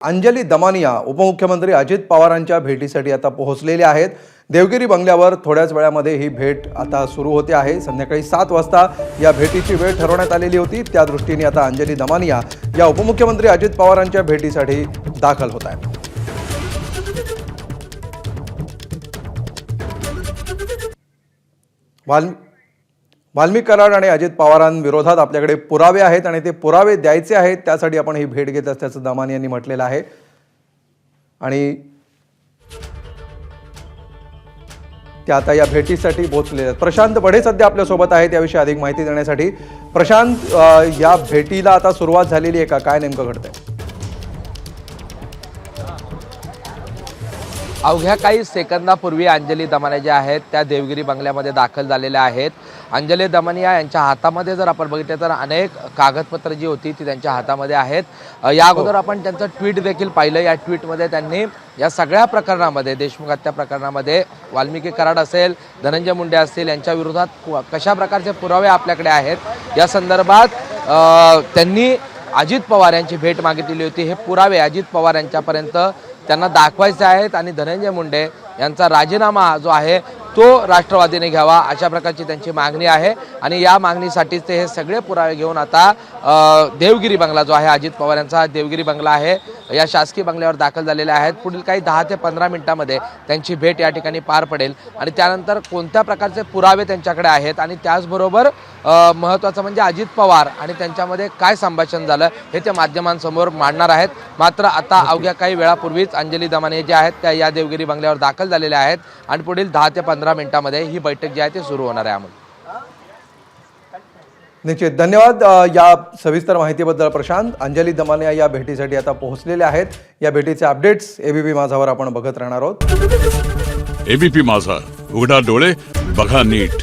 अंजली दमानिया उपमुख्यमंत्री अजित पवारांच्या भेटीसाठी आता पोहोचलेले आहेत। देवगिरी बंगल्यावर थोड्याच वेळामध्ये ही भेट आता सुरू होते आहे। संध्याकाळी 7 वाजता या भेटीची वेळ ठरवण्यात आलेली होती। त्या दृष्टीने आता अंजली दमानिया या उपमुख्यमंत्री अजित पवारांच्या भेटीसाठी दाखल होत आहेत। वाल्मिक कराड आणि अजित पवारांविरोधात आपल्याकडे पुरावे आहेत आणि ते पुरावे द्यायचे आहेत, त्यासाठी आपण ही भेट घेत असल्याचं दमानिया यांनी म्हटलेलं आहे। आणि ते आता या भेटीसाठी पोहोचलेले आहेत। प्रशांत बढे सध्या आपल्या सोबत आहेत याविषयी अधिक माहिती देण्यासाठी। प्रशांत, या भेटीला आता सुरुवात झालेली आहे का, काय नेमकं घडतंय? अवघ्या काही सेकंदापूर्वी अंजली दमानिया ज्या आहेत त्या देवगिरी बंगल्यामध्ये दाखल झालेल्या आहेत। अंजली दमानिया यांच्या हातामध्ये जर आपण बघितलं तर अनेक कागदपत्र जी होती ती त्यांच्या हातामध्ये आहेत। या अगोदर आपण त्यांचं ट्विट देखील पाहिलं। या ट्विटमध्ये त्यांनी या सगळ्या प्रकरणामध्ये, देशमुख हत्या प्रकरणामध्ये वाल्मिकी कराड असेल, धनंजय मुंडे असतील, यांच्या विरोधात कशा प्रकारचे पुरावे आपल्याकडे आहेत या संदर्भात त्यांनी अजित पवार यांची भेट मागितलेली होती। हे पुरावे अजित पवार यांच्यापर्यंत त्यांना दाखवायचे आहेत आणि धनंजय मुंडे यांचा राजीनामा जो आहे तो राष्ट्रवादीने घ्यावा, अशा प्रकारची त्यांची मागणी आहे। आणि या मागणीसाठीच ते हे सगळे पुरावे घेऊन आता देवगिरी बंगला जो आहे, अजित पवार यांचा देवगिरी बंगला आहे, या शासकीय बंगल्यावर दाखल झालेले आहेत। पुढील काही 10 ते 15 मिनिटांमध्ये त्यांची भेट या ठिकाणी पार पडेल आणि त्यानंतर कोणत्या प्रकारचे पुरावे त्यांच्याकडे आहेत आणि त्याचबरोबर महत्त्वाचं म्हणजे अजित पवार आणि त्यांच्यामध्ये काय संभाषण झालं हे ते माध्यमांसमोर मांडणार आहेत। मात्र आता अवघ्या काही वेळापूर्वीच अंजली दमानिया ज्या आहेत त्या या देवगिरी बंगल्यावर दाखल झालेल्या आहेत आणि पुढील 10 ते 15 मिनिटांमध्ये ही बैठक जी आहे ती सुरू होणार आहे। अमोल, निश्चित धन्यवाद या सविस्तर माहितीबद्दल प्रशांत। अंजली दमानिया या भेटीसाठी आता पोहोचलेले आहेत। या भेटीचे अपडेट्स एबीपी माझावर आपण बघत राहणार आहोत। एबीपी माझा, उघडा डोळे बघा नीट।